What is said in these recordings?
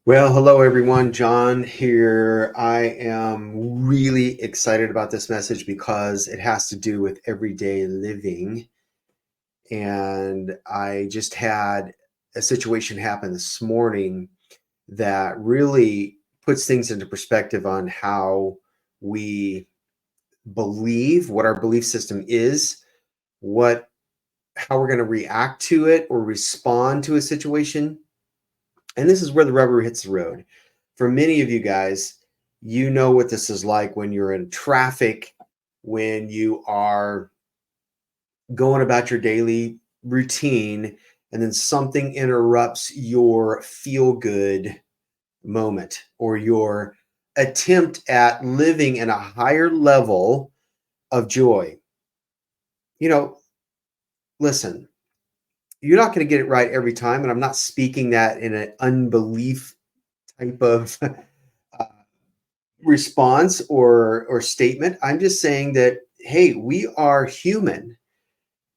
Well, hello everyone. John here. I am really excited about this message because it has to do with everyday living. And I just had a situation happen this morning that really puts things into perspective on how we believe, what our belief system is, what how we're going to react to it or respond to a situation. And this is where the rubber hits the road. For many of you guys, you know what this is like when you're in traffic, when you are going about your daily routine, and then something interrupts your feel good moment or your attempt at living in a higher level of joy. You know, listen, you're not going to get it right every time. And I'm not speaking that in an unbelief type of response or statement. I'm just saying that hey, we are human,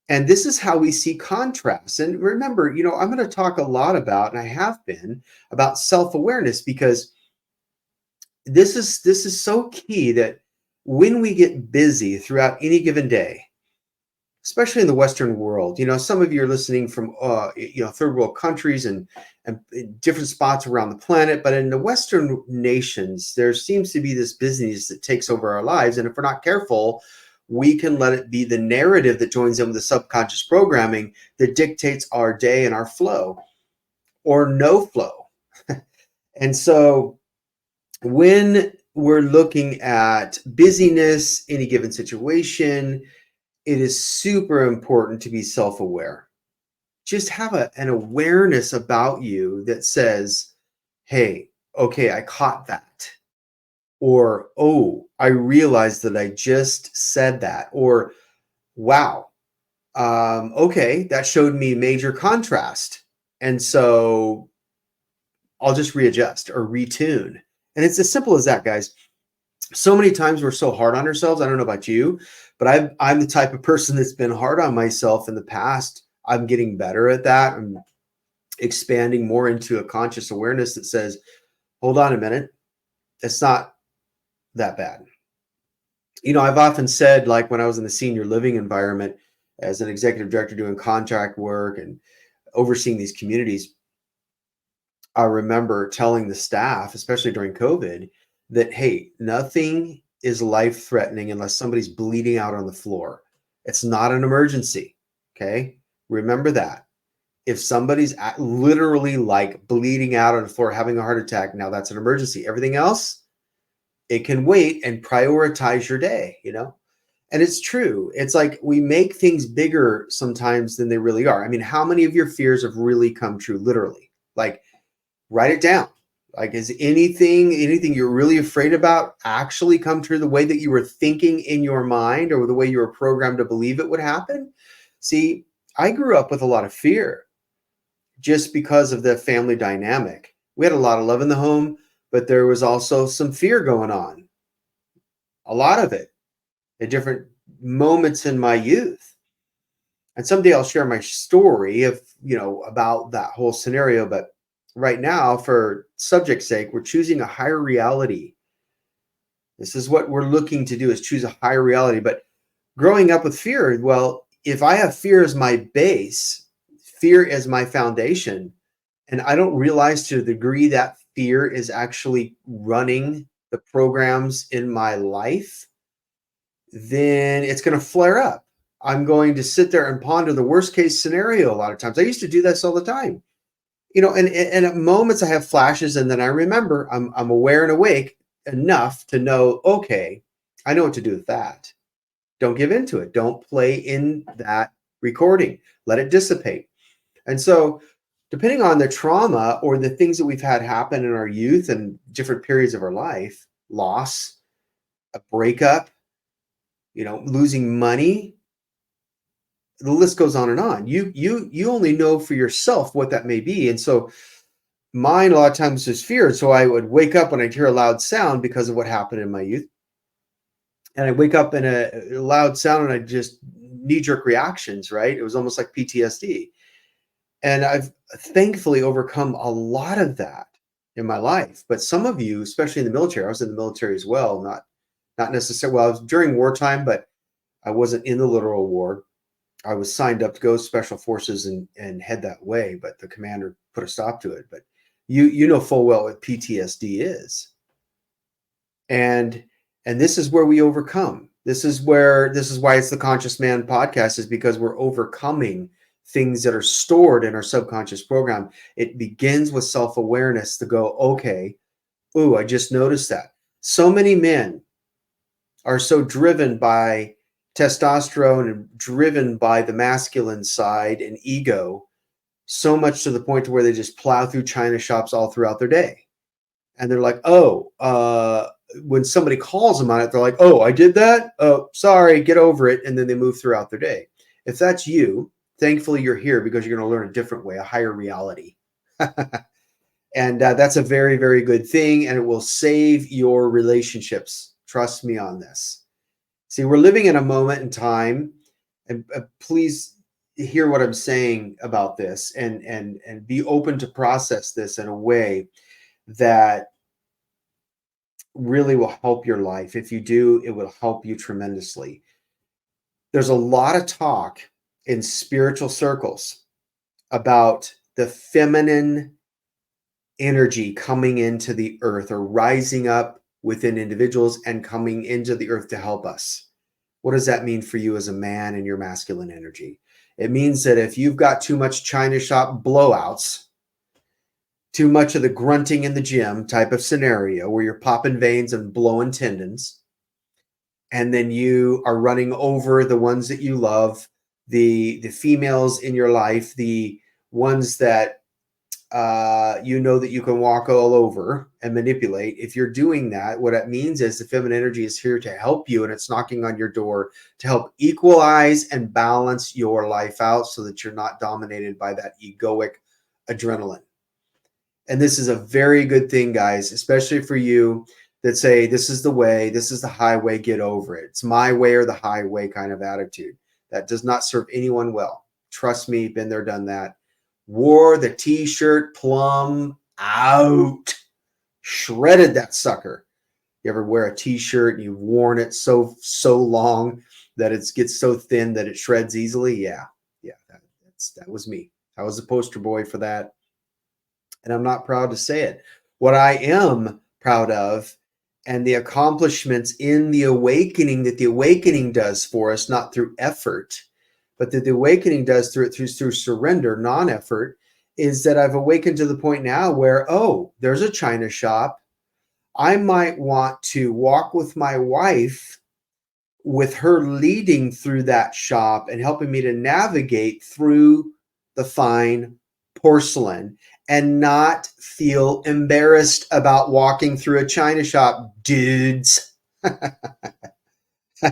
and this is how we see contrasts. And remember, I'm going to talk a lot about, and I have been, about self-awareness because this is so key that when we get busy throughout any given day, especially in the Western world. Some of you are listening from third world countries and different spots around the planet, but in the Western nations, there seems to be this busyness that takes over our lives, and if we're not careful, we can let it be the narrative that joins in with the subconscious programming that dictates our day and our flow or no flow. And so when we're looking at busyness, any given situation, it is super important to be self-aware. Just have an awareness about you that says, hey, okay, I caught that. Or, oh, I realized that I just said that. Or, wow, okay, that showed me major contrast. And so I'll just readjust or retune. And it's as simple as that, guys. So many times we're so hard on ourselves. I don't know about you, but I'm the type of person that's been hard on myself in the past. I'm getting better at that. I'm expanding more into a conscious awareness that says, hold on a minute, it's not that bad. I've often said, like when I was in the senior living environment as an executive director doing contract work and overseeing these communities, I remember telling the staff, especially during COVID, that, hey, nothing is life threatening unless somebody's bleeding out on the floor. It's not an emergency. Okay. Remember that. If somebody's literally like bleeding out on the floor, having a heart attack, now that's an emergency. Everything else, it can wait and prioritize your day. And it's true. It's like we make things bigger sometimes than they really are. I mean, how many of your fears have really come true, literally? Like, write it down. Like, is anything you're really afraid about actually come true the way that you were thinking in your mind or the way you were programmed to believe it would happen? See, I grew up with a lot of fear just because of the family dynamic. We had a lot of love in the home, but there was also some fear going on, a lot of it at different moments in my youth. And someday I'll share my story about that whole scenario. But right now, for subject's sake, we're choosing a higher reality. This is what we're looking to do, is choose a higher reality. But growing up with fear, well, if I have fear as my base, fear as my foundation, and I don't realize to the degree that fear is actually running the programs in my life, then it's going to flare up. I'm going to sit there and ponder the worst case scenario a lot of times. I used to do this all the time. And at moments I have flashes, and then I remember I'm aware and awake enough to know, okay, I know what to do with that. Don't give into it. Don't play in that recording. Let it dissipate. And so, depending on the trauma or the things that we've had happen in our youth and different periods of our life, loss, a breakup, losing money, the list goes on and on. You only know for yourself what that may be. And so mine a lot of times is fear. So I would wake up when I'd hear a loud sound because of what happened in my youth. And I wake up in a loud sound and I just knee-jerk reactions, right? It was almost like PTSD. And I've thankfully overcome a lot of that. in my life. But some of you, especially in the military, I was in the military as well, not necessarily, well, I was during wartime, but I wasn't in the literal war. I was signed up to go special forces and head that way, but the commander put a stop to it. But you know full well what PTSD is. And this is where we overcome. This is why it's the Conscious Man podcast, is because we're overcoming things that are stored in our subconscious program. It begins with self-awareness to go, okay, ooh, I just noticed that. So many men are so driven by testosterone and driven by the masculine side and ego, so much to the point to where they just plow through China shops all throughout their day. And they're like, when somebody calls them on it, they're like, oh, I did that? Oh, sorry, get over it. And then they move throughout their day. If that's you, thankfully you're here because you're going to learn a different way, a higher reality. And that's a very, very good thing. And it will save your relationships. Trust me on this. See, we're living in a moment in time, and please hear what I'm saying about this and be open to process this in a way that really will help your life. If you do, it will help you tremendously. There's a lot of talk in spiritual circles about the feminine energy coming into the earth or rising up within individuals and coming into the earth to help us. What does that mean for you as a man and your masculine energy? It means that if you've got too much China shop blowouts, too much of the grunting in the gym type of scenario where you're popping veins and blowing tendons, and then you are running over the ones that you love, the females in your life, the ones that you know that you can walk all over and manipulate. If you're doing that, what it means is the feminine energy is here to help you, and it's knocking on your door to help equalize and balance your life out so that you're not dominated by that egoic adrenaline. And this is a very good thing, guys, especially for you that say, this is the way, this is the highway, get over it. It's my way or the highway kind of attitude. That does not serve anyone well. Trust me, been there, done that. Wore the t-shirt plumb out. Shredded that sucker. You ever wear a t-shirt and you've worn it so long that it gets so thin that it shreds easily? Yeah, that was me. I was a poster boy for that. And I'm not proud to say it. What I am proud of, and the accomplishments in the awakening that the awakening does for us, not through effort, but that the awakening does through surrender, non-effort, is that I've awakened to the point now where, oh, there's a China shop. I might want to walk with my wife, with her leading through that shop and helping me to navigate through the fine porcelain and not feel embarrassed about walking through a China shop, dudes. Do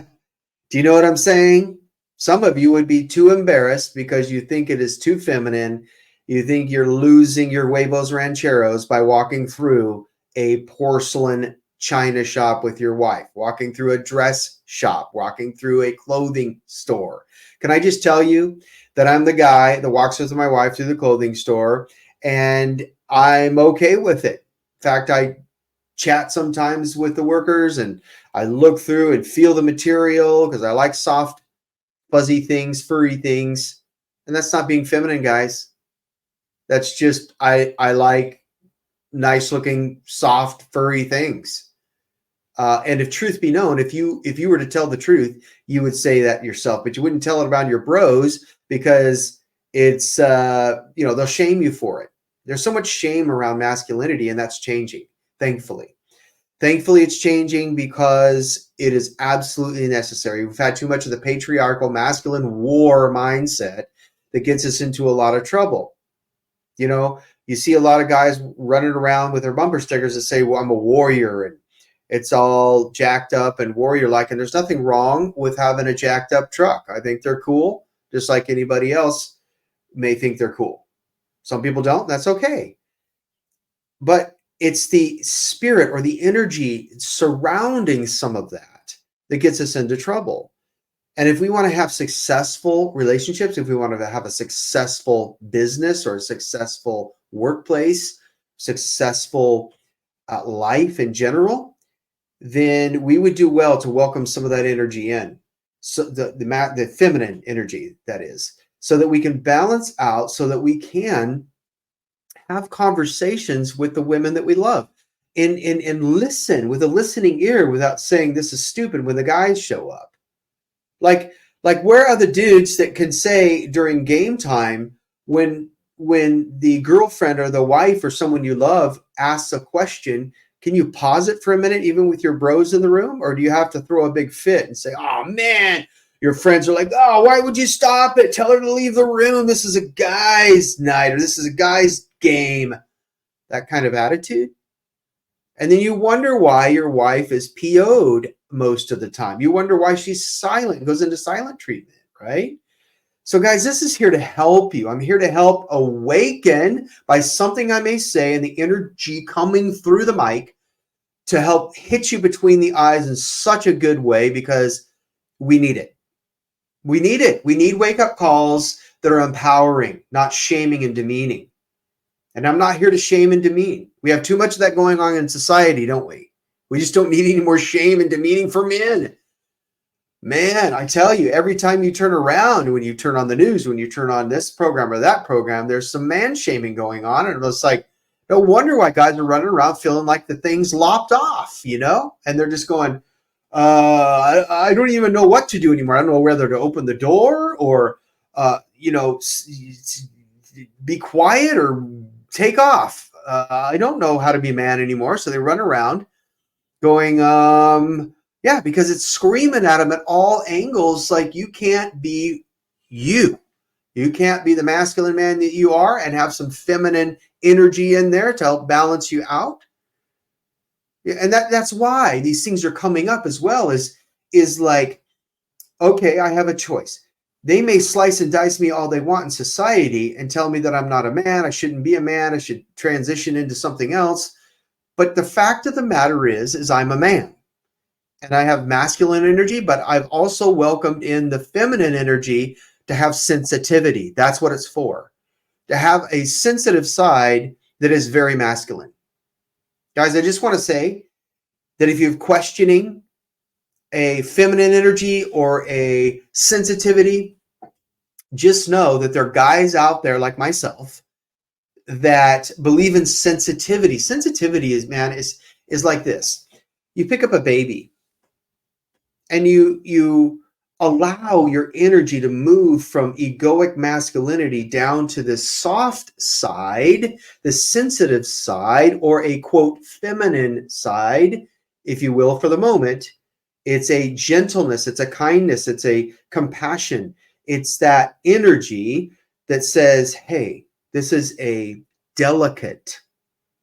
you know what I'm saying? Some of you would be too embarrassed because you think it is too feminine. You think you're losing your huevos rancheros by walking through a porcelain China shop with your wife, walking through a dress shop, walking through a clothing store. Can I just tell you that I'm the guy that walks with my wife through the clothing store, and I'm okay with it. In fact, I chat sometimes with the workers and I look through and feel the material because I like soft, fuzzy things, furry things. And that's not being feminine, guys. That's just, I like nice looking, soft, furry things. And if truth be known, if you were to tell the truth, you would say that yourself, but you wouldn't tell it around your bros because it's, they'll shame you for it. There's so much shame around masculinity, and that's changing, thankfully. Thankfully, it's changing because it is absolutely necessary. We've had too much of the patriarchal masculine war mindset that gets us into a lot of trouble. You know, you see a lot of guys running around with their bumper stickers that say, well, I'm a warrior, and it's all jacked up and warrior-like, and there's nothing wrong with having a jacked up truck. I think they're cool, just like anybody else may think they're cool. Some people don't, that's okay. But it's the spirit or the energy surrounding some of that that gets us into trouble. And if we want to have successful relationships, if we want to have a successful business or a successful workplace, successful life in general, then we would do well to welcome some of that energy in. So the feminine energy, that is, so that we can balance out, so that we can have conversations with the women that we love and listen with a listening ear without saying this is stupid when the guys show up. Like where are the dudes that can say during game time when the girlfriend or the wife or someone you love asks a question, can you pause it for a minute even with your bros in the room? Or do you have to throw a big fit and say, oh man, your friends are like, oh, why would you stop it? Tell her to leave the room. This is a guy's night, or this is a guy's game. That kind of attitude. And then you wonder why your wife is PO'd most of the time. You wonder why she's silent, goes into silent treatment, right? So guys, this is here to help you. I'm here to help awaken by something I may say and the energy coming through the mic to help hit you between the eyes in such a good way, because we need it. We need it. We need wake-up calls that are empowering, not shaming and demeaning. And I'm not here to shame and demean. We have too much of that going on in society, don't we? We just don't need any more shame and demeaning for men. Man, I tell you, every time you turn around, when you turn on the news, when you turn on this program or that program, there's some man shaming going on. And it's like, no wonder why guys are running around feeling like the thing's lopped off, you know? And they're just going, I don't even know what to do anymore. I don't know whether to open the door or, be quiet or take off. I don't know how to be a man anymore. So they run around going, yeah, because it's screaming at them at all angles. Like, you can't be you. You can't be the masculine man that you are and have some feminine energy in there to help balance you out. And that's why these things are coming up as well, is like, okay, I have a choice. They may slice and dice me all they want in society and tell me that I'm not a man, I shouldn't be a man, I should transition into something else. But the fact of the matter is I'm a man. And I have masculine energy, but I've also welcomed in the feminine energy to have sensitivity. That's what it's for. To have a sensitive side that is very masculine. Guys, I just want to say that if you're questioning a feminine energy or a sensitivity, just know that there are guys out there like myself that believe in sensitivity. Sensitivity is like this. You pick up a baby and you allow your energy to move from egoic masculinity down to the soft side, the sensitive side, or a quote feminine side, if you will, for the moment. It's a gentleness, it's a kindness, it's a compassion. It's that energy that says, hey, this is a delicate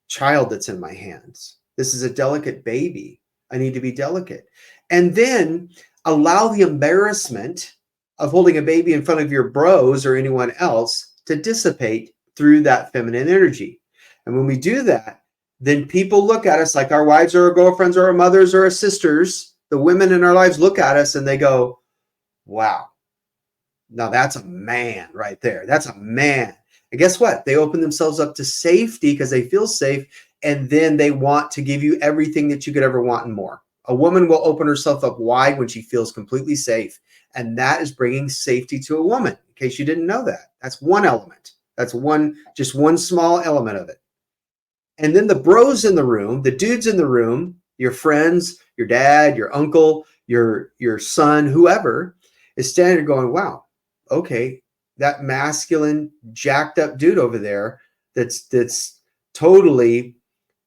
child that's in my hands. This is a delicate baby. I need to be delicate. And then allow the embarrassment of holding a baby in front of your bros or anyone else to dissipate through that feminine energy. And when we do that, then people look at us like our wives or our girlfriends or our mothers or our sisters. The women in our lives look at us and they go, wow, now that's a man right there. That's a man. And guess what? They open themselves up to safety because they feel safe. And then they want to give you everything that you could ever want and more. A woman will open herself up wide when she feels completely safe. And that is bringing safety to a woman, in case you didn't know that. That's one element. That's just one small element of it. And then the bros in the room, the dudes in the room, your friends, your dad, your uncle, your son, whoever, is standing there going, wow, okay, that masculine, jacked up dude over there that's totally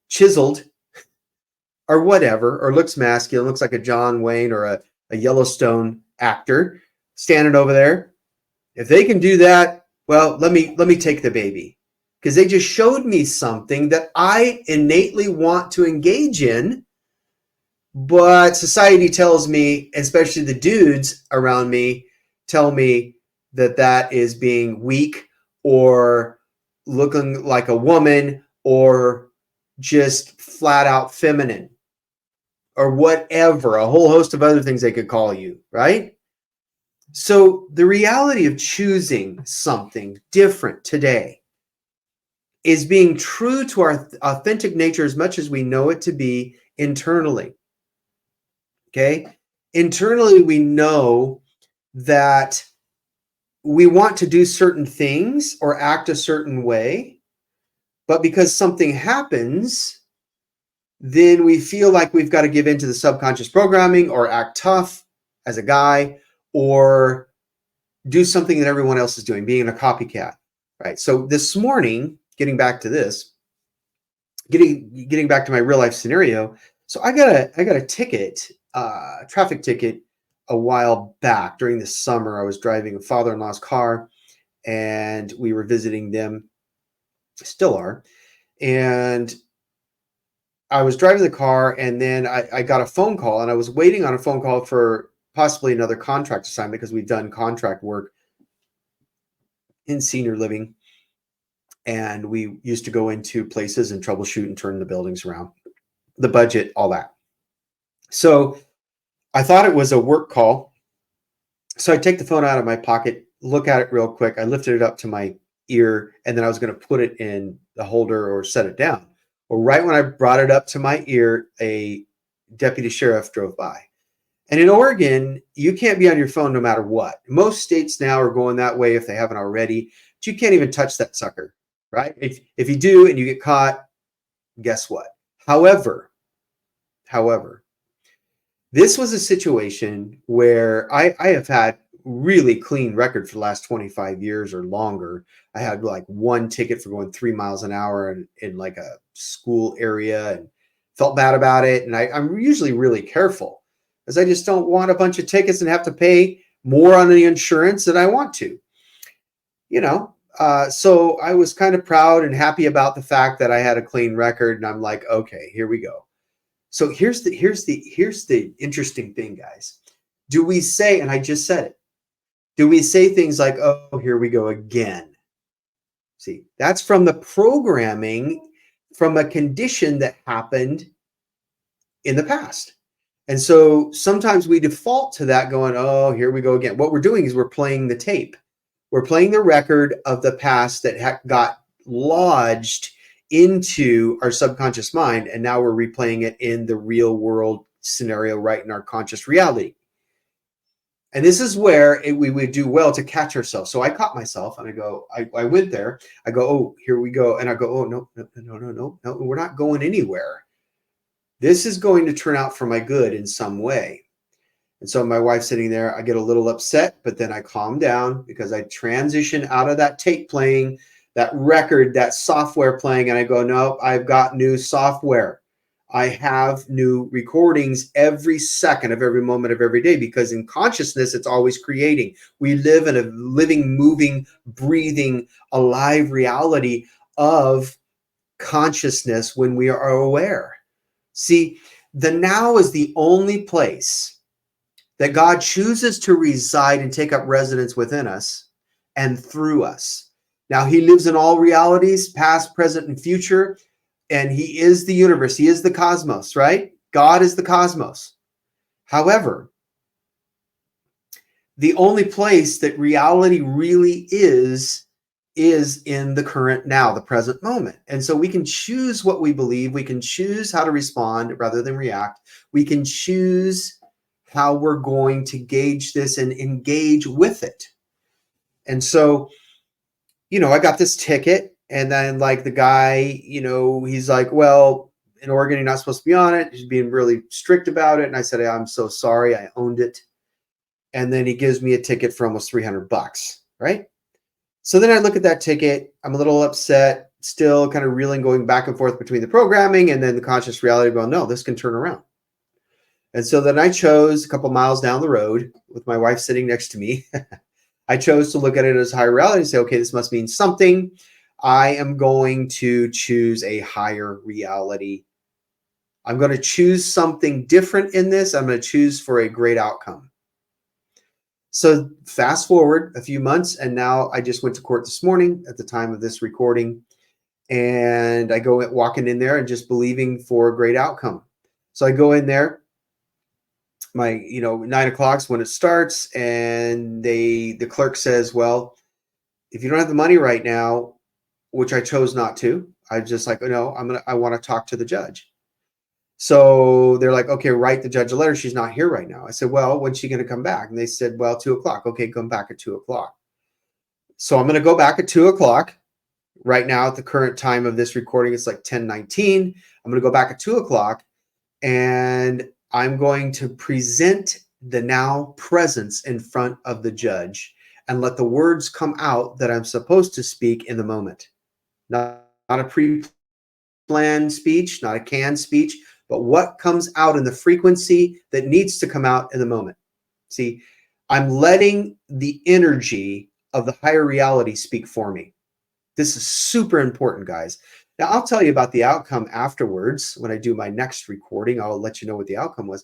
chiseled or whatever, or looks masculine, looks like a John Wayne or a Yellowstone actor standing over there. If they can do that, well, let me take the baby, because they just showed me something that I innately want to engage in. But society tells me, especially the dudes around me, tell me that is being weak or looking like a woman or just flat out feminine or whatever, a whole host of other things they could call you, right? So the reality of choosing something different today is being true to our authentic nature as much as we know it to be internally. Okay? Internally, we know that we want to do certain things or act a certain way, but because something happens, then we feel like we've got to give in to the subconscious programming or act tough as a guy or do something that everyone else is doing, being a copycat, right? So this morning, getting back to this, getting back to my real life scenario. So I got a ticket, traffic ticket a while back during the summer. I was driving a father-in-law's car and we were visiting them, still are. And I was driving the car and then I got a phone call and I was waiting on a phone call for possibly another contract assignment because we've done contract work in senior living. And we used to go into places and troubleshoot and turn the buildings around, the budget, all that. So I thought it was a work call. So I take the phone out of my pocket, look at it real quick. I lifted it up to my ear, and then I was going to put it in the holder or set it down. Well, right when I brought it up to my ear, a deputy sheriff drove by. And in Oregon, you can't be on your phone no matter what. Most states now are going that way if they haven't already. But you can't even touch that sucker, right? If you do and you get caught, guess what? However, this was a situation where I have had really clean record for the last 25 years or longer. I had like one ticket for going 3 miles an hour in like a school area and felt bad about it. And I'm usually really careful because I just don't want a bunch of tickets and have to pay more on the insurance than I want to, you know. So I was kind of proud and happy about the fact that I had a clean record. And I'm like, okay, here we go. So here's the interesting thing, guys. Do we say, and I just said it, do we say things like, oh, here we go again? See, that's from the programming from a condition that happened in the past. And so sometimes we default to that going, oh, here we go again. What we're doing is we're playing the tape. We're playing the record of the past that got lodged into our subconscious mind, and now we're replaying it in the real world scenario right in our conscious reality. And this is where we would do well to catch ourselves. So I caught myself and I go, I went there. I go, oh, here we go. And I go, oh, no, we're not going anywhere. This is going to turn out for my good in some way. And so my wife's sitting there, I get a little upset, but then I calm down because I transition out of that tape playing, that record, that software playing, and I go, no, I've got new software. I have new recordings every second of every moment of every day because in consciousness, it's always creating. We live in a living, moving, breathing, alive reality of consciousness when we are aware. See, the now is the only place that God chooses to reside and take up residence within us and through us. Now, he lives in all realities, past, present, and future, and he is the universe. He is the cosmos, right? God is the cosmos. However, the only place that reality really is in the current now, the present moment. And so we can choose what we believe. We can choose how to respond rather than react. We can choose how we're going to gauge this and engage with it. And so, you know, I got this ticket and then like the guy, you know, he's like, well, in Oregon, you're not supposed to be on it. He's being really strict about it. And I said, I'm so sorry. I owned it. And then he gives me a ticket for almost $300, right? So then I look at that ticket. I'm a little upset, still kind of reeling, going back and forth between the programming and then the conscious reality going, no, this can turn around. And so then I chose a couple miles down the road with my wife sitting next to me. I chose to look at it as higher reality and say, okay, this must mean something. I am going to choose a higher reality. I'm going to choose something different in this. I'm going to choose for a great outcome. So fast forward a few months, and now I just went to court this morning at the time of this recording. And I go walking in there and just believing for a great outcome. So I go in there. My 9 o'clock's when it starts, and the clerk says, well, if you don't have the money right now, which I chose not to. I just like, no, I want to talk to the judge. So they're like, okay, write the judge a letter. She's not here right now. I said, well, when's she going to come back? And they said, well, 2:00. Okay, come back at 2:00. So I'm going to go back at 2:00. Right now, at the current time of this recording, it's like 10:19. I'm going to go back at 2:00, and I'm going to present the now presence in front of the judge and let the words come out that I'm supposed to speak in the moment. Not a pre-planned speech, not a canned speech, but what comes out in the frequency that needs to come out in the moment. See, I'm letting the energy of the higher reality speak for me. This is super important, guys. Now, I'll tell you about the outcome afterwards. When I do my next recording, I'll let you know what the outcome was.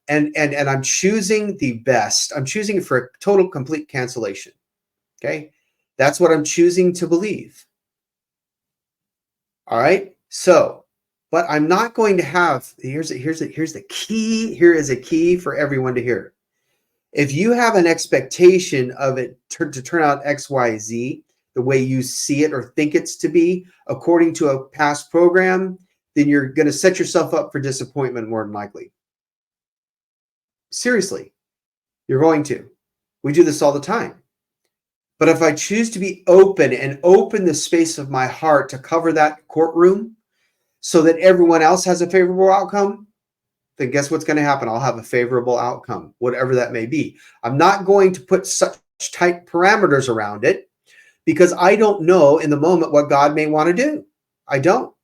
And I'm choosing the best. I'm choosing for a total, complete cancellation. Okay? That's what I'm choosing to believe. All right? So, but I'm not going to have, here's the key. Here is a key for everyone to hear. If you have an expectation of it to turn out X, Y, Z, the way you see it or think it's to be, according to a past program, then you're going to set yourself up for disappointment more than likely. Seriously, you're going to. We do this all the time. But if I choose to be open and open the space of my heart to cover that courtroom so that everyone else has a favorable outcome, then guess what's going to happen? I'll have a favorable outcome, whatever that may be. I'm not going to put such tight parameters around it because I don't know in the moment what God may want to do. I don't.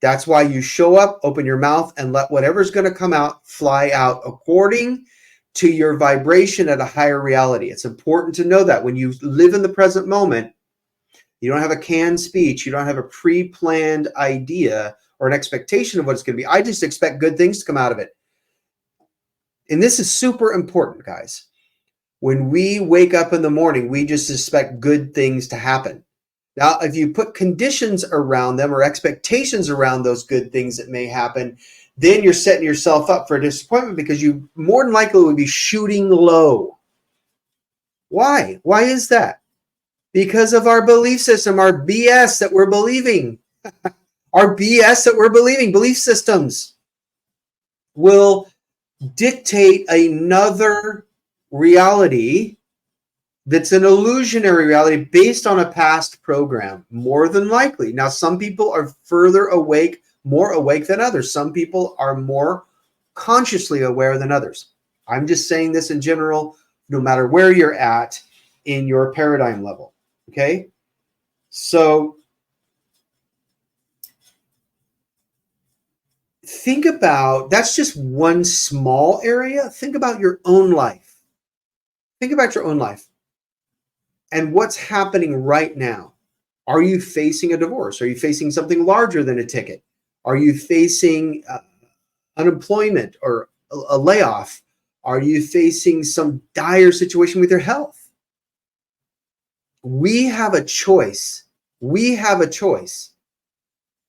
That's why you show up, open your mouth, and let whatever's going to come out fly out according to your vibration at a higher reality. It's important to know that when you live in the present moment, you don't have a canned speech, you don't have a pre-planned idea or an expectation of what it's going to be. I just expect good things to come out of it. And this is super important, guys. When we wake up in the morning, we just expect good things to happen. Now, if you put conditions around them or expectations around those good things that may happen, then you're setting yourself up for a disappointment because you more than likely would be shooting low. Why? Why is that? Because of our belief system, our BS that we're believing. Our BS that we're believing, belief systems will dictate another reality that's an illusionary reality based on a past program, more than likely. Now, some people are further awake, more awake than others. Some people are more consciously aware than others. I'm just saying this in general, no matter where you're at in your paradigm level, okay? So think about, that's just one small area. Think about your own life. Think about your own life. And what's happening right now? Are you facing a divorce? Are you facing something larger than a ticket? Are you facing unemployment or a layoff? Are you facing some dire situation with your health? We have a choice. We have a choice.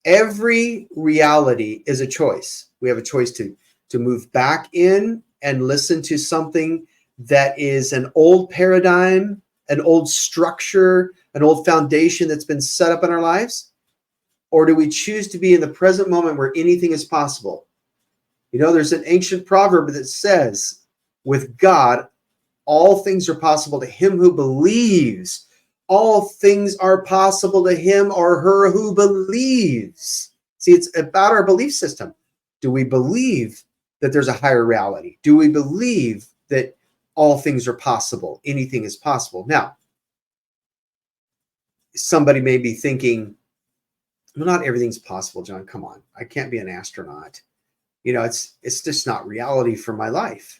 Every reality is a choice. We have a choice to move back in and listen to something that is an old paradigm, an old structure, an old foundation that's been set up in our lives? Or do we choose to be in the present moment where anything is possible? You know, there's an ancient proverb that says, with God, all things are possible to him who believes. All things are possible to him or her who believes. See, it's about our belief system. Do we believe that there's a higher reality? Do we believe that all things are possible? Anything is possible. Now, somebody may be thinking, well, not everything's possible, John. Come on. I can't be an astronaut. You know, it's just not reality for my life.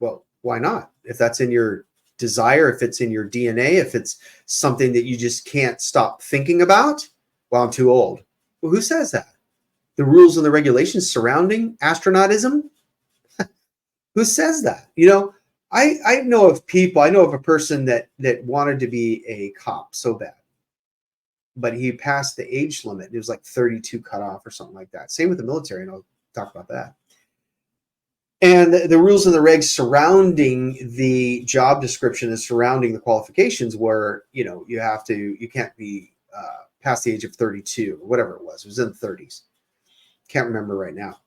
Well, why not? If that's in your desire, if it's in your DNA, if it's something that you just can't stop thinking about, well, I'm too old. Well, who says that? The rules and the regulations surrounding astronautism? Who says that? You know, I know of people, I know of a person that wanted to be a cop so bad, but he passed the age limit. It was like 32 cutoff or something like that. Same with the military, and I'll talk about that. And the rules and the regs surrounding the job description and surrounding the qualifications were, you know, you can't be past the age of 32 or whatever it was. It was in the 30s. Can't remember right now.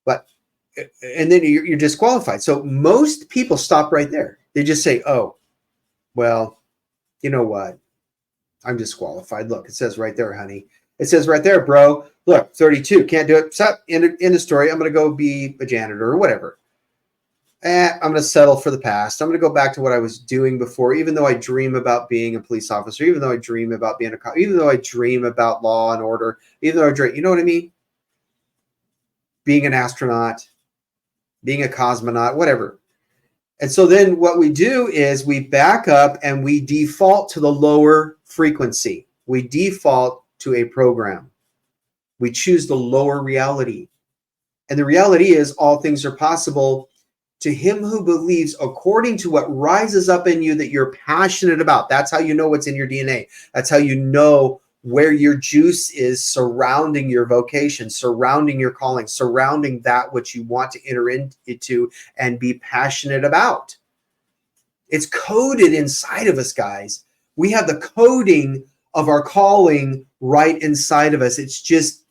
But, and then you're disqualified. So most people stop right there. They just say, oh, well, you know what? I'm disqualified. Look, it says right there, honey. It says right there, bro. Look, 32, can't do it. Stop. End the story. I'm going to go be a janitor or whatever. I'm going to settle for the past. I'm going to go back to what I was doing before, even though I dream about being a police officer, even though I dream about being a cop, even though I dream about law and order, even though I dream, you know what I mean? Being an astronaut, being a cosmonaut, whatever. And so then what we do is we back up and we default to the lower frequency. We default to a program. We choose the lower reality. And the reality is all things are possible to him who believes, according to what rises up in you that you're passionate about. That's how you know what's in your DNA. That's how you know where your juice is surrounding your vocation, surrounding your calling, surrounding that which you want to enter into and be passionate about. It's coded inside of us, guys. We have the coding of our calling right inside of us. It's just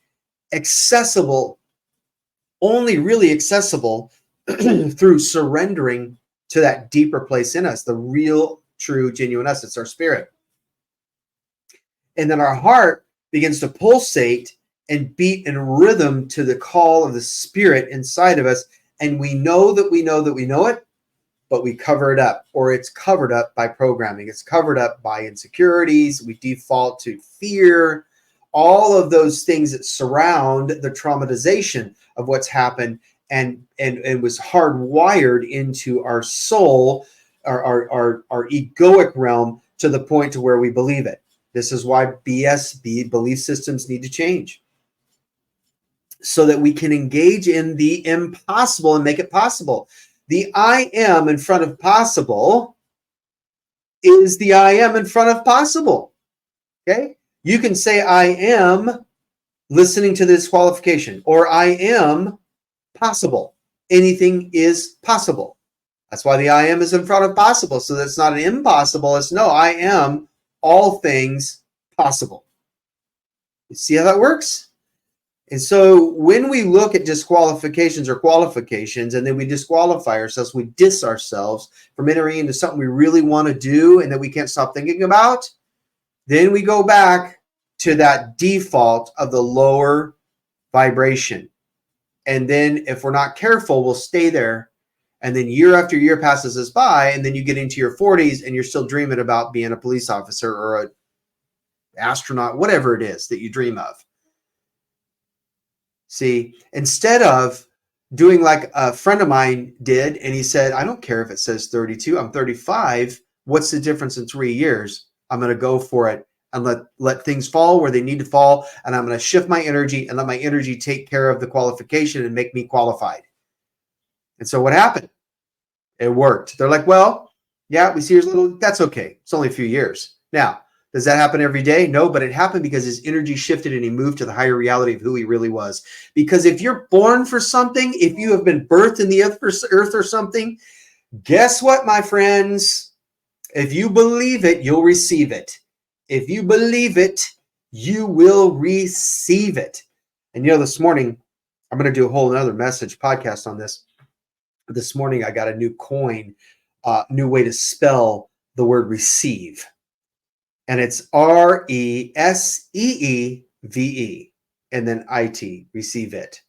accessible, only really accessible through surrendering to that deeper place in us, the real, true, genuine us. It's our spirit. And then our heart begins to pulsate and beat in rhythm to the call of the spirit inside of us. And we know that we know that we know it, but we cover it up, or it's covered up by programming. It's covered up by insecurities. We default to fear, all of those things that surround the traumatization of what's happened and was hardwired into our soul, our egoic realm, to the point to where we believe it. This is why BSB belief systems need to change, so that we can engage in the impossible and make it possible. The I am in front of possible is the I am in front of possible. Okay? You can say I am listening to this qualification, or I am possible. Anything is possible. That's why the I am is in front of possible. So that's not an impossible. It's no, I am all things possible. You see how that works? And so when we look at disqualifications or qualifications, and then we disqualify ourselves, we diss ourselves from entering into something we really want to do and that we can't stop thinking about, then we go back to that default of the lower vibration. And then if we're not careful, we'll stay there. And then year after year passes us by, and then you get into your 40s and you're still dreaming about being a police officer or an astronaut, whatever it is that you dream of. See, instead of doing like a friend of mine did, and he said, I don't care if it says 32, I'm 35. What's the difference in 3 years? I'm going to go for it and let things fall where they need to fall. And I'm going to shift my energy and let my energy take care of the qualification and make me qualified. And so what happened? It worked. They're like, well, yeah, we see yours little. That's okay. It's only a few years. Now, does that happen every day? No, but it happened because his energy shifted and he moved to the higher reality of who he really was. Because if you're born for something, if you have been birthed in the earth or something, guess what, my friends? If you believe it, you'll receive it. If you believe it, you will receive it. And this morning, I'm going to do a whole another message podcast on this. This morning, I got a new coin, new way to spell the word receive. And it's RESEEVE and then IT, receive it.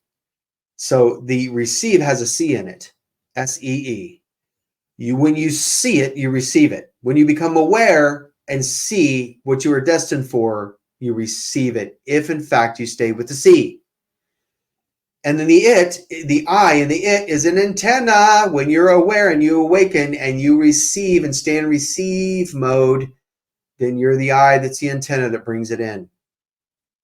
So the receive has a C in it, SEE. When you see it, you receive it. When you become aware and see what you are destined for, you receive it, if in fact you stay with the C. And then the I and the it is an antenna. When you're aware and you awaken and you receive and stay in receive mode, then you're the I that's the antenna that brings it in.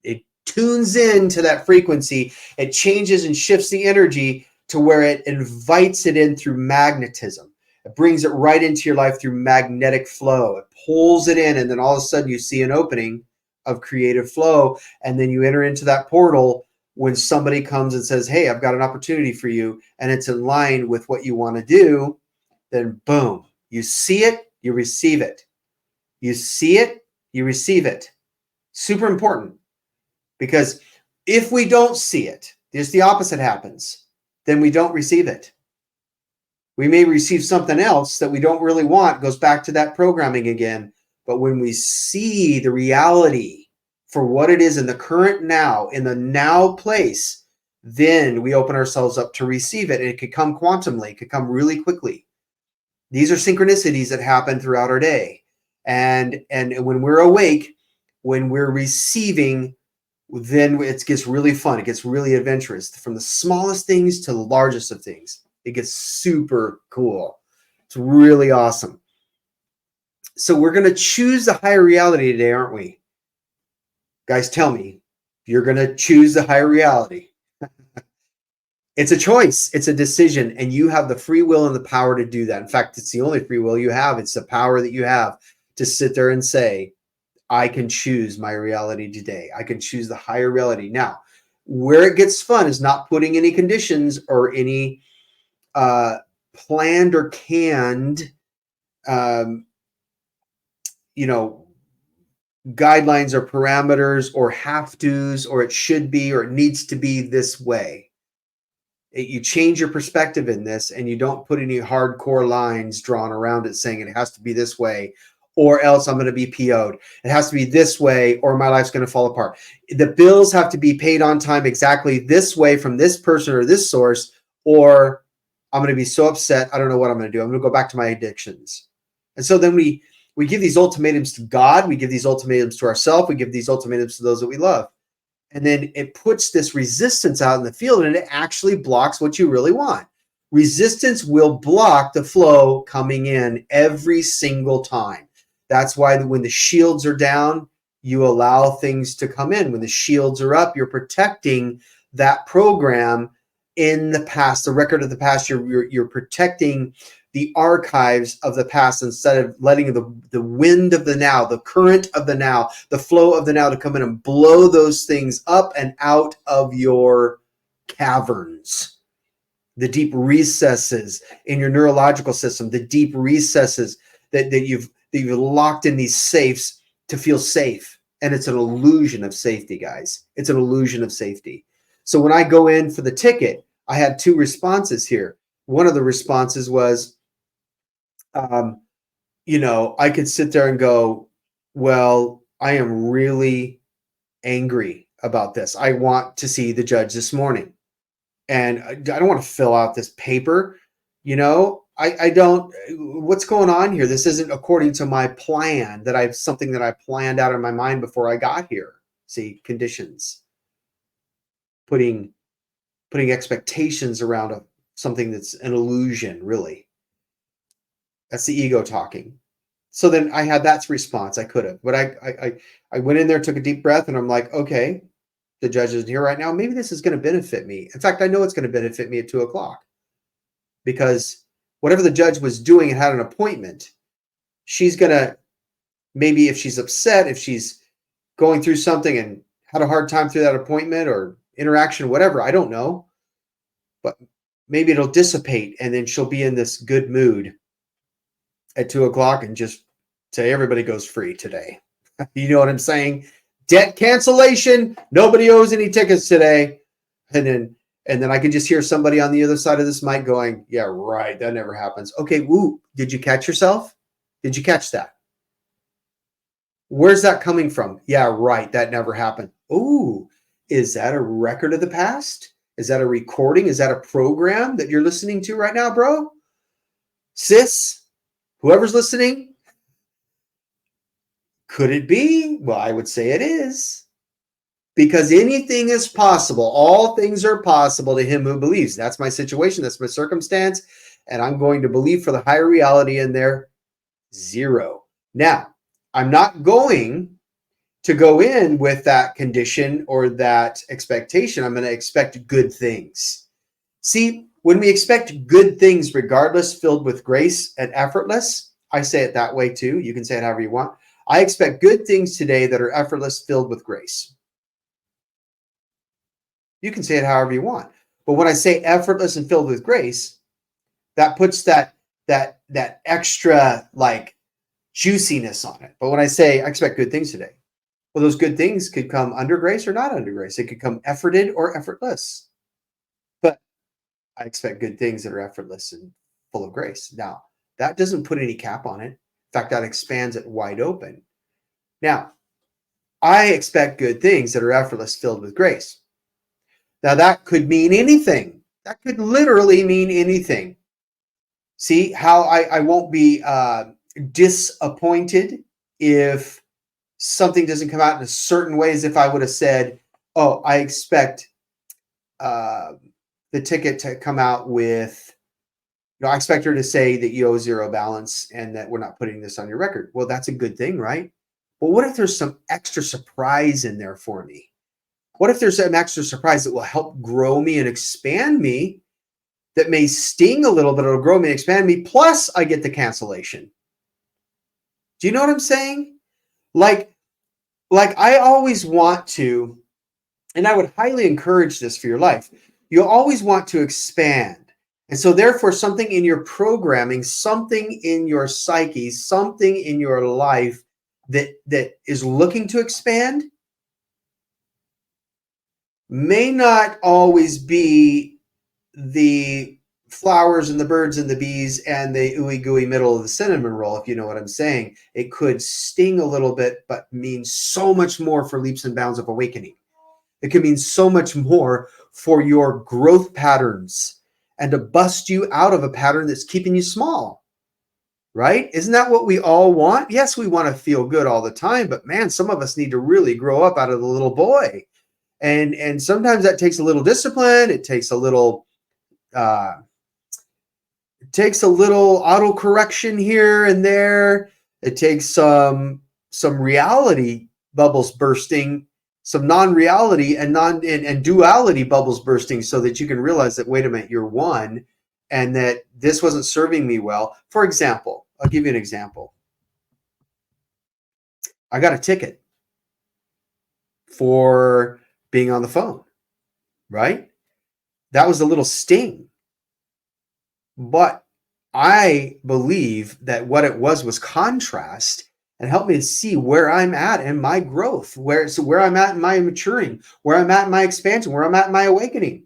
It tunes in to that frequency. It changes and shifts the energy to where it invites it in through magnetism. It brings it right into your life through magnetic flow. It pulls it in, and then all of a sudden you see an opening of creative flow, and then you enter into that portal when somebody comes and says, hey, I've got an opportunity for you, and it's in line with what you want to do, then boom, you see it, you receive it. You see it, you receive it. Super important, because if we don't see it, just the opposite happens. Then we don't receive it. We may receive something else that we don't really want, goes back to that programming again. But when we see the reality for what it is in the current now, in the now place, then we open ourselves up to receive it. And it could come quantumly, it could come really quickly. These are synchronicities that happen throughout our day. And when we're awake, when we're receiving, then it gets really fun. It gets really adventurous, from the smallest things to the largest of things. It gets super cool. It's really awesome. So we're going to choose the higher reality today, aren't we? Guys, tell me, you're going to choose the higher reality. It's a choice. It's a decision. And you have the free will and the power to do that. In fact, it's the only free will you have. It's the power that you have to sit there and say, I can choose my reality today. I can choose the higher reality. Now, where it gets fun is not putting any conditions or any planned or canned, guidelines or parameters or have tos, or it should be, or it needs to be this way. You change your perspective in this, and you don't put any hardcore lines drawn around it saying it has to be this way, or else I'm going to be PO'd. It has to be this way, or my life's going to fall apart. The bills have to be paid on time exactly this way from this person or this source, or I'm going to be so upset, I don't know what I'm going to do. I'm going to go back to my addictions. And so then we give these ultimatums to God. We give these ultimatums to ourselves. We give these ultimatums to those that we love. And then it puts this resistance out in the field, and it actually blocks what you really want. Resistance will block the flow coming in every single time. That's why when the shields are down, you allow things to come in. When the shields are up, you're protecting that program in the past, the record of the past. You're protecting the archives of the past, instead of letting the wind of the now, the current of the now, the flow of the now to come in and blow those things up and out of your caverns, the deep recesses in your neurological system, the deep recesses that you've locked in these safes to feel safe. And it's an illusion of safety, guys. It's an illusion of safety. So when I go in for the ticket, I had two responses here. One of the responses was, I could sit there and go, well, I am really angry about this. I want to see the judge this morning. And I don't want to fill out this paper. I don't, what's going on here? This isn't according to my plan, something that I planned out in my mind before I got here. See, conditions, putting expectations around something that's an illusion, really. That's the ego talking. So then I had that response. I could have, but I went in there, took a deep breath, and I'm like, okay, the judge isn't here right now. Maybe this is going to benefit me. In fact, I know it's going to benefit me at 2:00, because whatever the judge was doing and had an appointment, she's going to, maybe if she's upset, if she's going through something and had a hard time through that appointment or interaction, whatever, I don't know, but maybe it'll dissipate, and then she'll be in this good mood at 2:00 and just say everybody goes free today. You know what I'm saying? Debt cancellation. Nobody owes any tickets today. And then I can just hear somebody on the other side of this mic going, yeah, right. That never happens. Okay. Woo. Did you catch yourself? Did you catch that? Where's that coming from? Yeah, right. That never happened. Ooh, is that a record of the past? Is that a recording? Is that a program that you're listening to right now, bro? Sis? Whoever's listening, could it be? Well, I would say it is, because anything is possible. All things are possible to him who believes. That's my situation. That's my circumstance. And I'm going to believe for the higher reality in there. 0. Now, I'm not going to go in with that condition or that expectation. I'm going to expect good things. See, when we expect good things, regardless, filled with grace and effortless, I say it that way too. You can say it however you want. I expect good things today that are effortless, filled with grace. You can say it however you want. But when I say effortless and filled with grace, that puts that extra like juiciness on it. But when I say I expect good things today, Well, those good things could come under grace or not under grace. It could come efforted or effortless. But I expect good things that are effortless and full of grace. Now, that doesn't put any cap on it. In fact, that expands it wide open. Now, I expect good things that are effortless, filled with grace. Now, that could mean anything. That could literally mean anything. See how I won't be disappointed if something doesn't come out in a certain way, as if I would have said, oh, I expect the ticket to come out with, I expect her to say that you owe zero balance and that we're not putting this on your record. Well, that's a good thing, right? But what if there's some extra surprise in there for me? What if there's an extra surprise that will help grow me and expand me, that may sting a little, but it'll grow me and expand me, plus I get the cancellation? Do you know what I'm saying? Like I always want to, and I would highly encourage this for your life, you always want to expand. And so therefore, something in your programming, something in your psyche, something in your life that is looking to expand may not always be the flowers and the birds and the bees and the ooey gooey middle of the cinnamon roll, if you know what I'm saying. It could sting a little bit, but mean so much more for leaps and bounds of awakening. It can mean so much more for your growth patterns and to bust you out of a pattern that's keeping you small, right? Isn't that what we all want? Yes, we want to feel good all the time, but man, some of us need to really grow up out of the little boy. And sometimes that takes a little discipline. It takes a little auto correction here and there. It takes some reality bubbles bursting, some non-reality and duality bubbles bursting, so that you can realize that, wait a minute, you're one, and that this wasn't serving me well. For example, I'll give you an example. I got a ticket for being on the phone, right? That was a little sting. But I believe that what it was contrast, and helped me to see where I'm at in my growth, where I'm at in my maturing, where I'm at in my expansion, where I'm at in my awakening.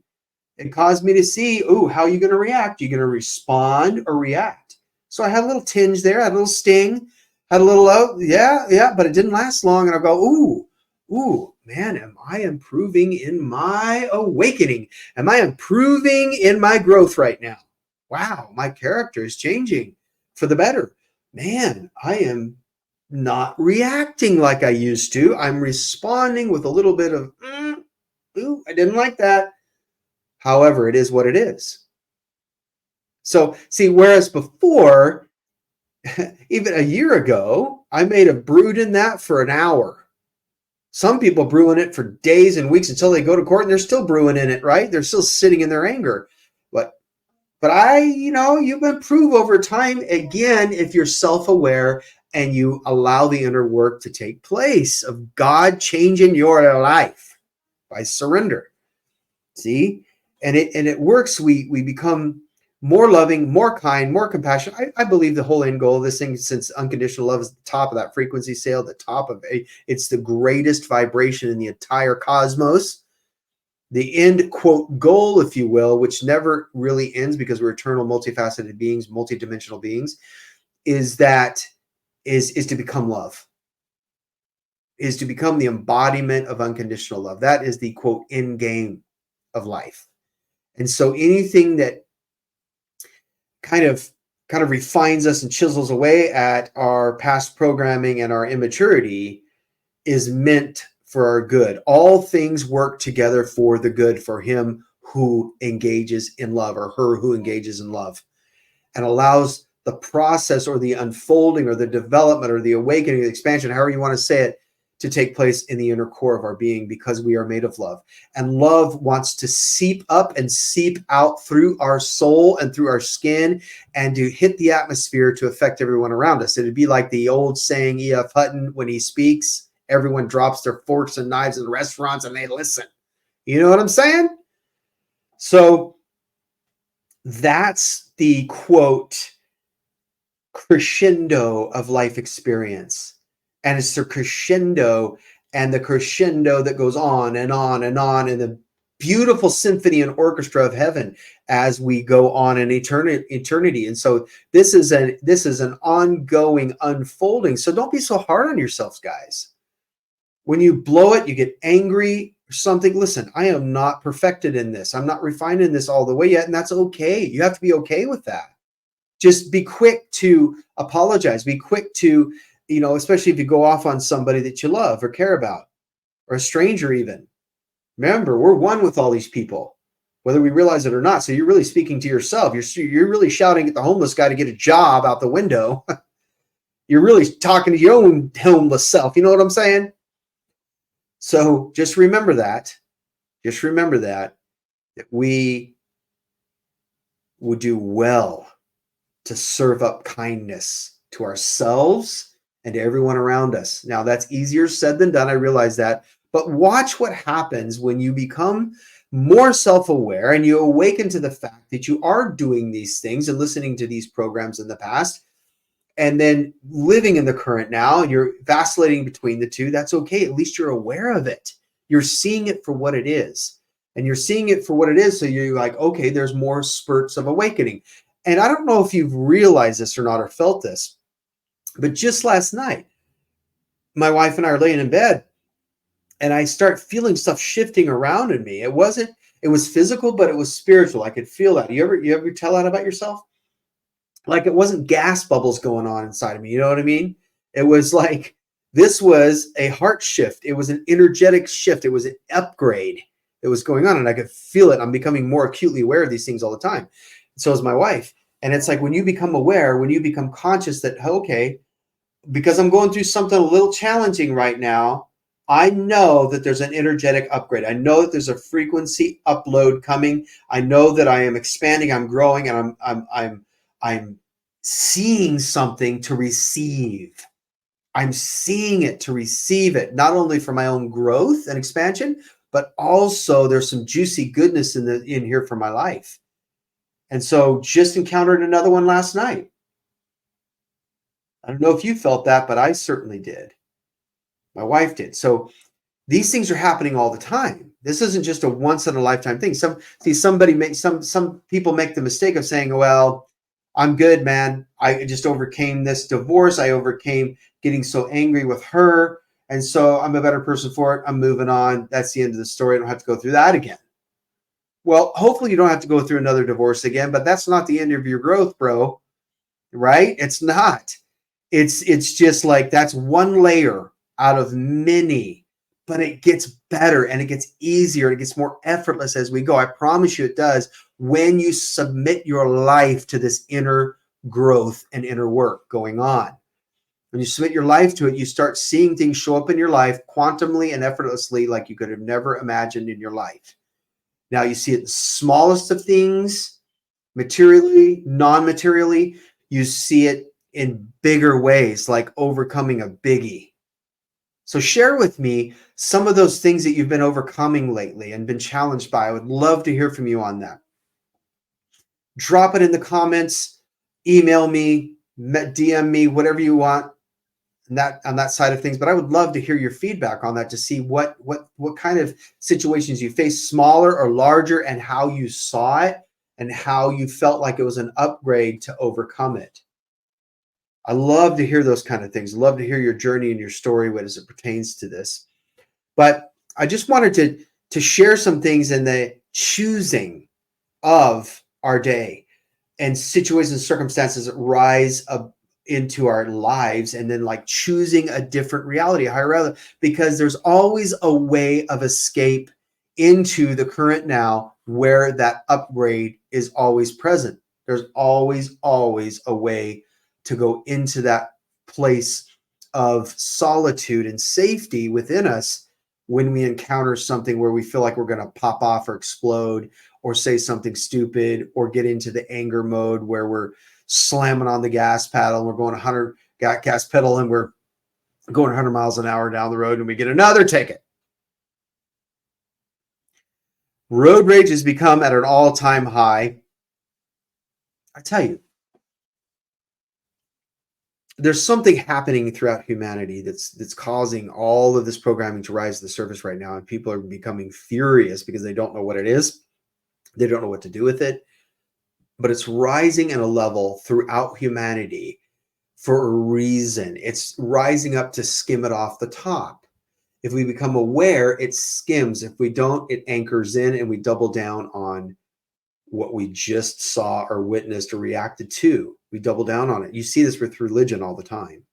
It caused me to see, how are you going to react? Are you going to respond or react? So I had a little tinge there, I had a little sting, had a little, but it didn't last long. And I go, man, am I improving in my awakening? Am I improving in my growth right now? Wow, my character is changing for the better. Man, I am not reacting like I used to. I'm responding with a little bit of, I didn't like that. However, it is what it is. So see, whereas before, even a year ago, I may have brewed in that for an hour. Some people brew in it for days and weeks until they go to court and they're still brewing in it, right? They're still sitting in their anger. But you improve over time, again, if you're self-aware and you allow the inner work to take place of God changing your life by surrender. See? And it works. We become more loving, more kind, more compassionate. I believe the whole end goal of this thing, since unconditional love is the top of that frequency scale, the top of it's the greatest vibration in the entire cosmos. The end, quote, goal, if you will, which never really ends because we're eternal, multifaceted beings, multidimensional beings, is to become love, is to become the embodiment of unconditional love. That is the, quote, end game of life. And so anything that kind of refines us and chisels away at our past programming and our immaturity is meant for our good. All things work together for the good for him who engages in love, or her who engages in love, and allows the process or the unfolding or the development or the awakening, the expansion, however you want to say it, to take place in the inner core of our being, because we are made of love. And love wants to seep up and seep out through our soul and through our skin and to hit the atmosphere to affect everyone around us. It'd be like the old saying, E.F. Hutton, when he speaks, everyone drops their forks and knives in restaurants and they listen. You know what I'm saying? So that's the, quote, crescendo of life experience. And it's the crescendo and the crescendo that goes on and on and on, and the beautiful symphony and orchestra of heaven as we go on in eternity. And so this is an ongoing unfolding. So don't be so hard on yourselves, guys. When you blow it, you get angry or something. Listen, I am not perfected in this. I'm not refined in this all the way yet, and that's okay. You have to be okay with that. Just be quick to apologize. Be quick to, especially if you go off on somebody that you love or care about, or a stranger even. Remember, we're one with all these people, whether we realize it or not. So you're really speaking to yourself. You're really shouting at the homeless guy to get a job out the window. You're really talking to your own homeless self. You know what I'm saying? So just remember that. Just remember that we would do well to serve up kindness to ourselves and to everyone around us. Now, that's easier said than done. I realize that. But watch what happens when you become more self-aware and you awaken to the fact that you are doing these things and listening to these programs in the past, and then living in the current now, and you're vacillating between the two. That's okay. At least you're aware of it. You're seeing it for what it is. And you're seeing it for what it is. So you're like, okay, there's more spurts of awakening. And I don't know if you've realized this or not, or felt this, but just last night, my wife and I are laying in bed, and I start feeling stuff shifting around in me. It was physical, but it was spiritual. I could feel that. You ever tell that about yourself? Like, it wasn't gas bubbles going on inside of me. You know what I mean? It was like, this was a heart shift. It was an energetic shift. It was an upgrade that was going on, and I could feel it. I'm becoming more acutely aware of these things all the time. So is my wife. And it's like, when you become aware, when you become conscious that, okay, because I'm going through something a little challenging right now, I know that there's an energetic upgrade. I know that there's a frequency upload coming. I know that I am expanding, I'm growing, and I'm seeing something to receive. I'm seeing it to receive it, not only for my own growth and expansion, but also there's some juicy goodness in here for my life. And so just encountered another one last night. I don't know if you felt that, but I certainly did. My wife did. So these things are happening all the time. This isn't just a once in a lifetime thing. Some people make the mistake of saying, well, I'm good, man. I just overcame this divorce. I overcame getting so angry with her. And so I'm a better person for it. I'm moving on. That's the end of the story. I don't have to go through that again. Well, hopefully you don't have to go through another divorce again, but that's not the end of your growth, bro. Right? It's not. It's just like, that's one layer out of many, but it gets better and it gets easier. It gets more effortless as we go. I promise you it does, when you submit your life to this inner growth and inner work going on. When you submit your life to it, you start seeing things show up in your life quantumly and effortlessly like you could have never imagined in your life. Now you see it in the smallest of things, materially, non-materially. You see it in bigger ways, like overcoming a biggie. So share with me some of those things that you've been overcoming lately and been challenged by. I would love to hear from you on that. Drop it in the comments, email me, DM me, whatever you want on that side of things. But I would love to hear your feedback on that, to see what kind of situations you face, smaller or larger, and how you saw it and how you felt like it was an upgrade to overcome it. I love to hear those kind of things. I love to hear your journey and your story as it pertains to this. But I just wanted to share some things in the choosing of our day and situations and circumstances that rise up into our lives, and then like choosing a different reality, a higher reality, because there's always a way of escape into the current now where that upgrade is always present. There's always a way to go into that place of solitude and safety within us when we encounter something where we feel like we're going to pop off or explode or say something stupid or get into the anger mode where we're slamming on the gas pedal and we're going 100 gas pedal and we're going 100 miles an hour down the road and we get another ticket. Road rage has become at an all-time high. I tell you, there's something happening throughout humanity that's causing all of this programming to rise to the surface right now, and people are becoming furious because they don't know what it is. They don't know what to do with it, but it's rising in a level throughout humanity for a reason. It's rising up to skim it off the top. If we become aware, it skims. If we don't, it anchors in, and we double down on what we just saw or witnessed or reacted to. We double down on it. You see this with religion all the time.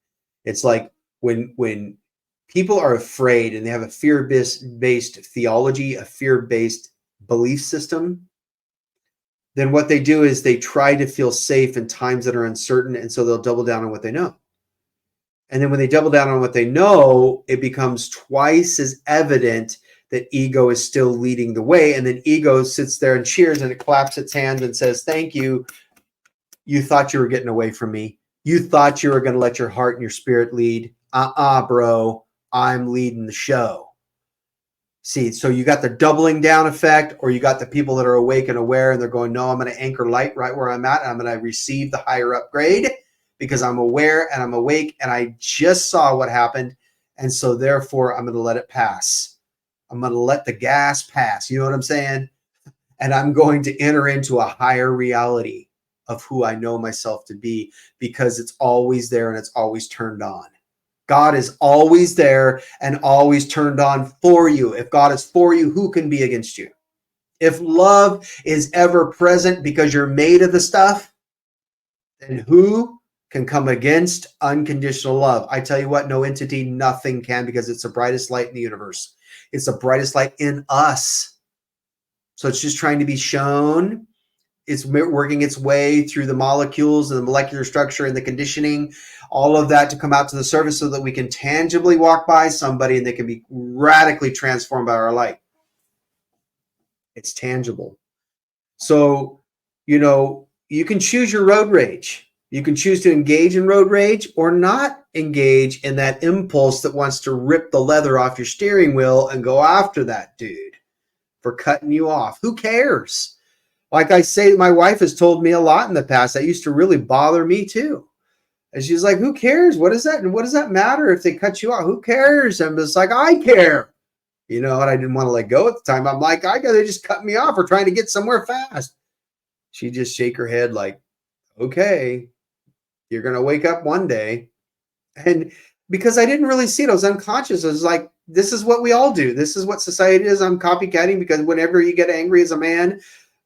It's like when people are afraid and they have a fear-based theology, a fear-based belief system, then what they do is they try to feel safe in times that are uncertain, and so they'll double down on what they know. And then when they double down on what they know, it becomes twice as evident that ego is still leading the way. And then ego sits there and cheers, and it claps its hands and says, thank you. You thought you were getting away from me. You thought you were going to let your heart and your spirit lead. Bro, I'm leading the show. See, so you got the doubling down effect, or you got the people that are awake and aware, and they're going, no, I'm going to anchor light right where I'm at. And I'm going to receive the higher upgrade because I'm aware and I'm awake, and I just saw what happened. And so therefore I'm going to let it pass. I'm going to let the gas pass. You know what I'm saying? And I'm going to enter into a higher reality of who I know myself to be, because it's always there and it's always turned on. God is always there and always turned on for you. If God is for you, who can be against you? If love is ever present because you're made of the stuff, then who can come against unconditional love? I tell you what, no entity, nothing can, because it's the brightest light in the universe. It's the brightest light in us. So it's just trying to be shown. It's working its way through the molecules and the molecular structure and the conditioning, all of that to come out to the surface so that we can tangibly walk by somebody and they can be radically transformed by our light. It's tangible. So, you can choose your road rage. You can choose to engage in road rage or not engage in that impulse that wants to rip the leather off your steering wheel and go after that dude for cutting you off. Who cares? Like I say, my wife has told me a lot in the past. That used to really bother me too. And she's like, who cares? What is that? And what does that matter if they cut you off? Who cares? I'm just like, I care. And I didn't want to let go at the time. I'm like, they just cut me off. We're trying to get somewhere fast. She just shake her head like, okay, you're going to wake up one day. And because I didn't really see it, I was unconscious. I was like, this is what we all do. This is what society is. I'm copycatting, because whenever you get angry as a man,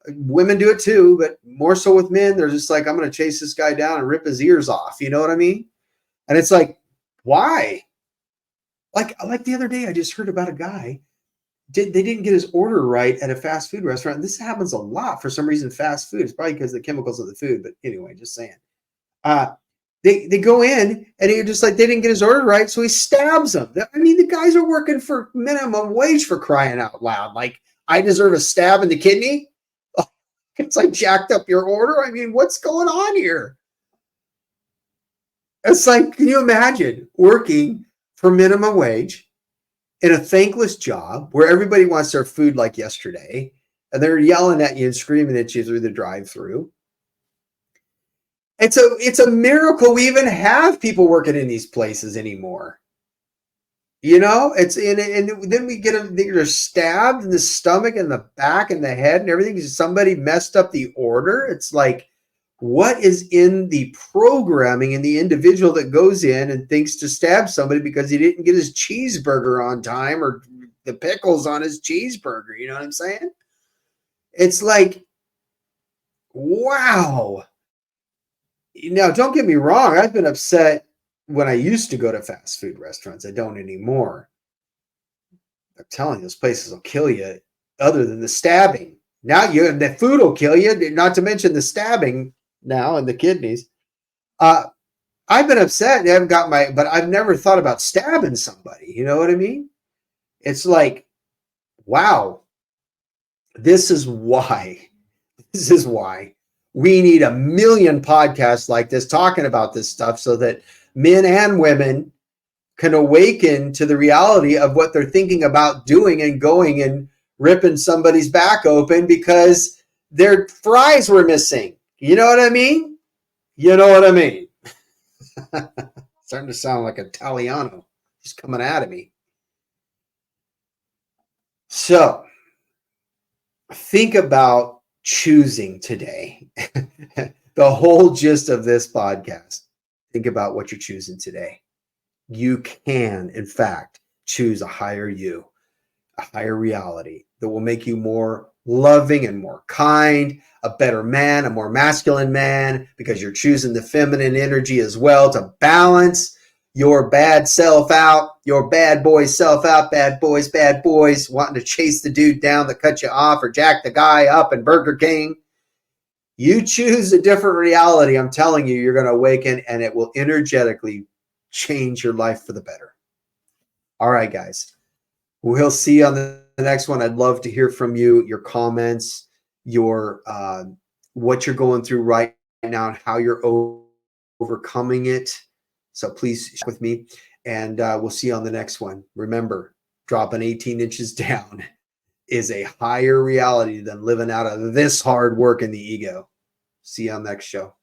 women do it too, but more so with men. They're just like, I'm going to chase this guy down and rip his ears off. You know what I mean? And it's like, why? Like the other day, I just heard about a guy. They didn't get his order right at a fast food restaurant. And this happens a lot for some reason. Fast food. It's probably because of the chemicals of the food. But anyway, just saying. They go in and he just like, they didn't get his order right, so he stabs them. I mean, the guys are working for minimum wage, for crying out loud. Like, I deserve a stab in the kidney? It's like jacked up your order. I mean, what's going on here? It's like, can you imagine working for minimum wage in a thankless job where everybody wants their food like yesterday, and they're yelling at you and screaming at you through the drive-through? It's a miracle we even have people working in these places anymore. And then we get them, they're stabbed in the stomach and the back and the head and everything because somebody messed up the order. It's like, what is in the programming in the individual that goes in and thinks to stab somebody because he didn't get his cheeseburger on time or the pickles on his cheeseburger? You know what I'm saying? It's like, wow. Now, don't get me wrong. I've been upset when I used to go to fast food restaurants. I don't anymore. I'm telling you, those places will kill you, other than the stabbing. Now the food will kill you, not to mention the stabbing now and the kidneys. I've been upset and I haven't got but I've never thought about stabbing somebody. You know what I mean? It's like, wow, this is why we need a million podcasts like this talking about this stuff, so that men and women can awaken to the reality of what they're thinking about doing and going and ripping somebody's back open because their fries were missing. You know what I mean? You know what I mean? Starting to sound like Italiano. Just coming out of me. So think about choosing today. The whole gist of this podcast. Think about what you're choosing today. You can, in fact, choose a higher you, a higher reality that will make you more loving and more kind, a better man, a more masculine man, because you're choosing the feminine energy as well to balance your bad self out, your bad boy self out, bad boys wanting to chase the dude down that cut you off or jack the guy up in Burger King. You choose a different reality. I'm telling you, you're going to awaken and it will energetically change your life for the better. All right, guys. We'll see you on the next one. I'd love to hear from you, your comments, your what you're going through right now and how you're overcoming it. So please share with me, and we'll see you on the next one. Remember, dropping 18 inches down is a higher reality than living out of this hard work in the ego. See you on the next show.